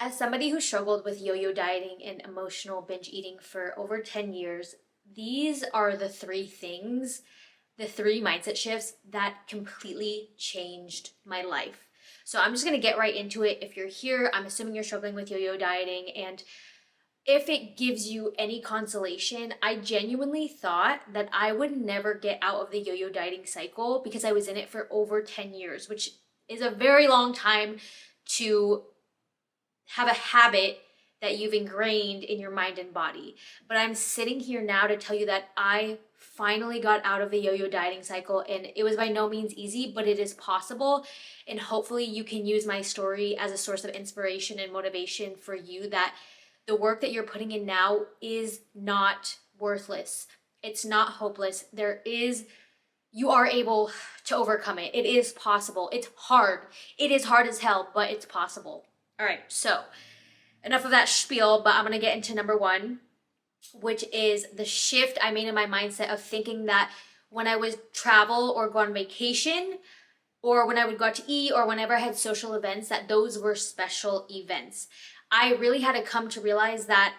As somebody who struggled with yo-yo dieting and emotional binge eating for over 10 years, these are the three things, the three mindset shifts that completely changed my life. So I'm just going to get right into it. If you're here, I'm assuming you're struggling with yo-yo dieting, and if it gives you any consolation, I genuinely thought that I would never get out of the yo-yo dieting cycle because I was in it for over 10 years, which is a very long time to have a habit that you've ingrained in your mind and body. But I'm sitting here now to tell you that I finally got out of the yo-yo dieting cycle, and it was by no means easy, but it is possible. And hopefully you can use my story as a source of inspiration and motivation for you, that the work that you're putting in now is not worthless. It's not hopeless. You are able to overcome it. It is possible. It's hard. It is hard as hell, but it's possible. All right, so enough of that spiel, but I'm gonna get into number one, which is the shift I made in my mindset of thinking that when I would travel or go on vacation, or when I would go out to eat, or whenever I had social events, that those were special events. I really had to come to realize that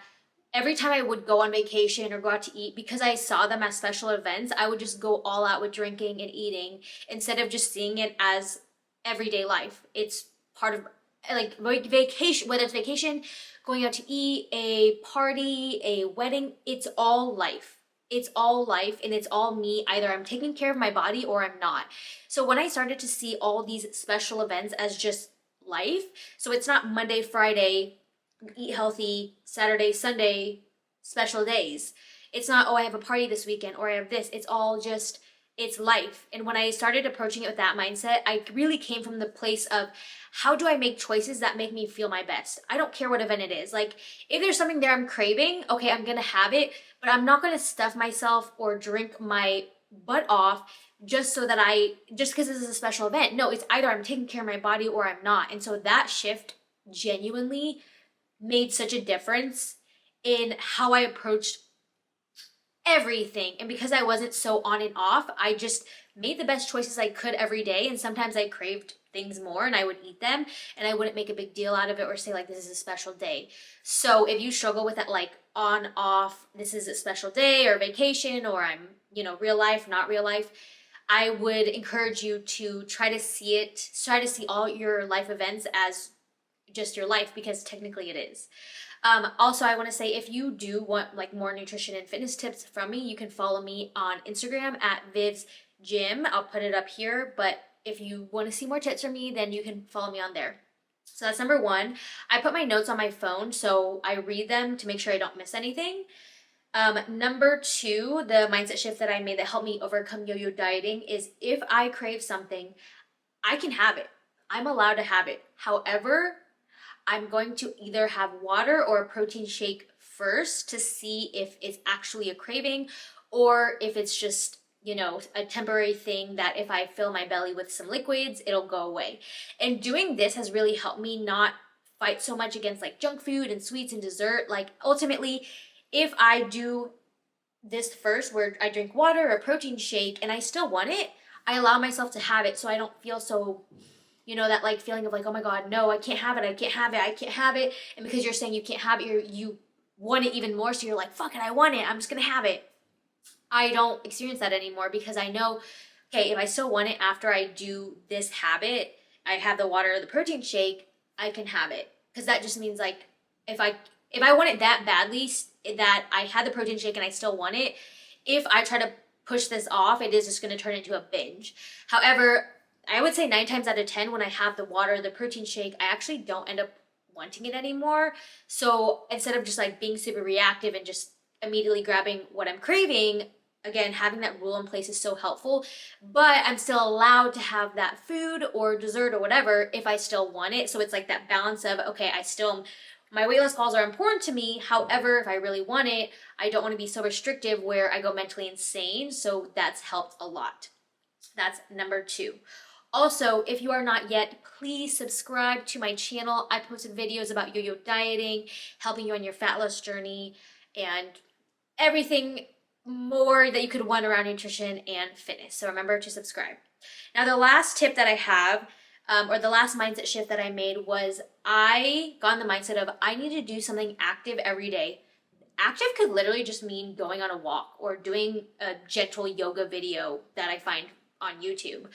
every time I would go on vacation or go out to eat, because I saw them as special events, I would just go all out with drinking and eating instead of just seeing it as everyday life. It's part of like vacation, whether it's vacation, going out to eat, a party, a wedding, it's all life. It's all life, and it's all me. Either I'm taking care of my body or I'm not. So when I started to see all these special events as just life, so it's not Monday, Friday, eat healthy, Saturday, Sunday, special days. It's not, oh, I have a party this weekend or I have this. It's all just, it's life. And when I started approaching it with that mindset, I really came from the place of, how do I make choices that make me feel my best? I don't care what event it is. Like, if there's something there I'm craving, okay, I'm gonna have it, but I'm not gonna stuff myself or drink my butt off just because this is a special event. No, it's either I'm taking care of my body or I'm not. And so that shift genuinely made such a difference in how I approached everything. And because I wasn't so on and off, I just made the best choices I could every day. And sometimes I craved things more and I would eat them, and I wouldn't make a big deal out of it or say like, this is a special day. So if you struggle with that, like on off, this is a special day or vacation, or I'm, real life, not real life, I would encourage you to try to see all your life events as just your life, because technically it is. Also, I want to say, if you do want like more nutrition and fitness tips from me, you can follow me on Instagram at Viv's Gym. I'll put it up here, but if you want to see more tips from me, then you can follow me on there. So that's number one. I put my notes on my phone, so I read them to make sure I don't miss anything. Number two, the mindset shift that I made that helped me overcome yo-yo dieting is, if I crave something, I can have it. I'm allowed to have it. However, I'm going to either have water or a protein shake first to see if it's actually a craving, or if it's just, a temporary thing that if I fill my belly with some liquids, it'll go away. And doing this has really helped me not fight so much against like junk food and sweets and dessert. Like, ultimately, if I do this first, where I drink water or a protein shake and I still want it, I allow myself to have it so I don't feel so, that like feeling of like, oh my God, no, I can't have it, I can't have it, I can't have it. And because you're saying you can't have it, you want it even more. So you're like, fuck it, I want it, I'm just gonna have it. I don't experience that anymore, because I know, okay, if I still want it after I do this habit, I have the water or the protein shake, I can have it. Because that just means like, if I want it that badly, that I had the protein shake and I still want it, if I try to push this off, it is just going to turn into a binge. However, I would say 9 times out of 10, when I have the water or the protein shake, I actually don't end up wanting it anymore. So instead of just like being super reactive and just immediately grabbing what I'm craving, again, having that rule in place is so helpful. But I'm still allowed to have that food or dessert or whatever if I still want it. So it's like that balance of, okay, my weight loss goals are important to me. However, if I really want it, I don't want to be so restrictive where I go mentally insane. So that's helped a lot. That's number two. Also, if you are not yet, please subscribe to my channel. I posted videos about yo-yo dieting, helping you on your fat loss journey, and everything more that you could want around nutrition and fitness. So remember to subscribe. Now, the last tip that I have or the last mindset shift that I made was I got in the mindset of I need to do something active every day. Active could literally just mean going on a walk or doing a gentle yoga video that I find on YouTube.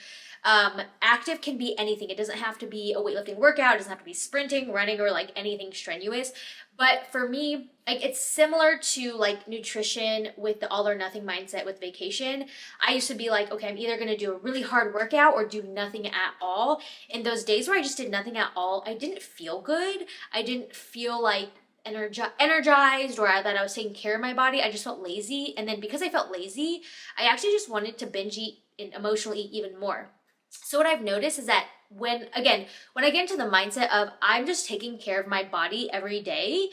Active can be anything. It doesn't have to be a weightlifting workout. It doesn't have to be sprinting, running, or like anything strenuous. But for me, like it's similar to like nutrition with the all or nothing mindset with vacation. I used to be like, okay, I'm either going to do a really hard workout or do nothing at all. In those days where I just did nothing at all, I didn't feel good. I didn't feel like energized or that I was taking care of my body. I just felt lazy. And then because I felt lazy, I actually just wanted to binge eat and emotionally eat even more. So what I've noticed is that when I get into the mindset of I'm just taking care of my body every day,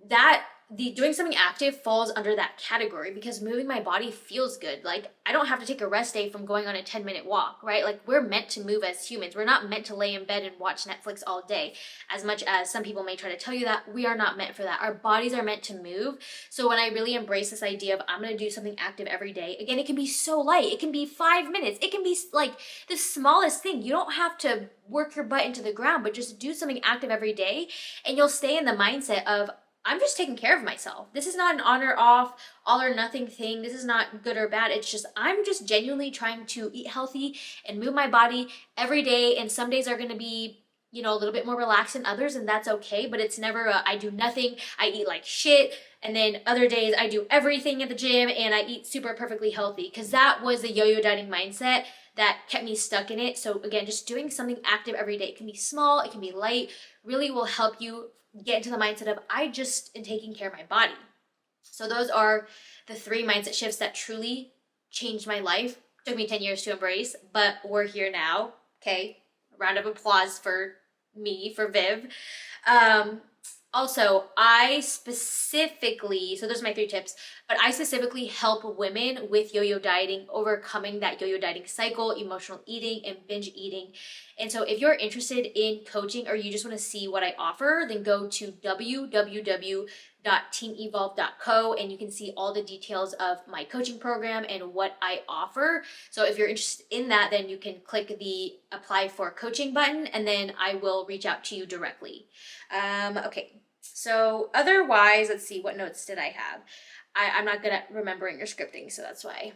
that the doing something active falls under that category because moving my body feels good. Like I don't have to take a rest day from going on a 10-minute walk, right? Like we're meant to move as humans. We're not meant to lay in bed and watch Netflix all day. As much as some people may try to tell you that, we are not meant for that. Our bodies are meant to move. So when I really embrace this idea of I'm going to do something active every day, again, it can be so light. It can be 5 minutes. It can be like the smallest thing. You don't have to work your butt into the ground, but just do something active every day and you'll stay in the mindset of I'm just taking care of myself. This is not an on or off, all or nothing thing. This is not good or bad. It's just I'm just genuinely trying to eat healthy and move my body every day. And some days are going to be, a little bit more relaxed than others, and that's okay. But it's never I do nothing, I eat like shit. And then other days I do everything at the gym and I eat super perfectly healthy. Because that was the yo-yo dieting mindset that kept me stuck in it. So again, just doing something active every day. It can be small, it can be light, really will help you get into the mindset of I just am taking care of my body. So those are the 3 mindset shifts that truly changed my life. Took me 10 years to embrace, but we're here now. Okay, a round of applause for me, for Viv. Also, I specifically, so those are my 3 tips, but I specifically help women with yo-yo dieting, overcoming that yo-yo dieting cycle, emotional eating, and binge eating. And so if you're interested in coaching or you just want to see what I offer, then go to www.teamevolve.co and you can see all the details of my coaching program and what I offer. So if you're interested in that, then you can click the apply for coaching button and then I will reach out to you directly. Okay. So otherwise, let's see, what notes did I have? I'm not good at remembering or scripting, so that's why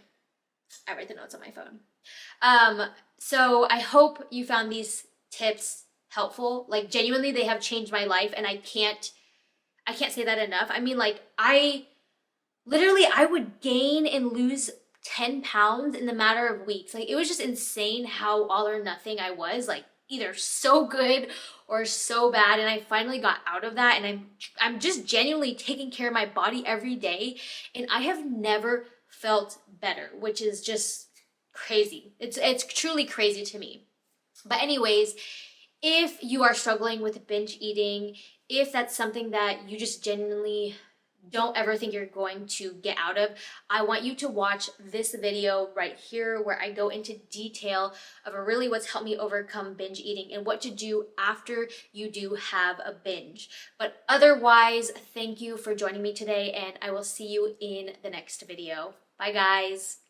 I write the notes on my phone. So I hope you found these tips helpful. Like genuinely, they have changed my life, and I can't say that enough. I mean, like I would gain and lose 10 pounds in the matter of weeks. Like it was just insane how all or nothing I was, like either so good or so bad. And I finally got out of that, and I'm just genuinely taking care of my body every day, and I have never felt better, which is just crazy. It's truly crazy to me. But anyways, if you are struggling with binge eating, if that's something that you just genuinely don't ever think you're going to get out of, I want you to watch this video right here where I go into detail of really what's helped me overcome binge eating and what to do after you do have a binge. But otherwise, thank you for joining me today, and I will see you in the next video. Bye guys.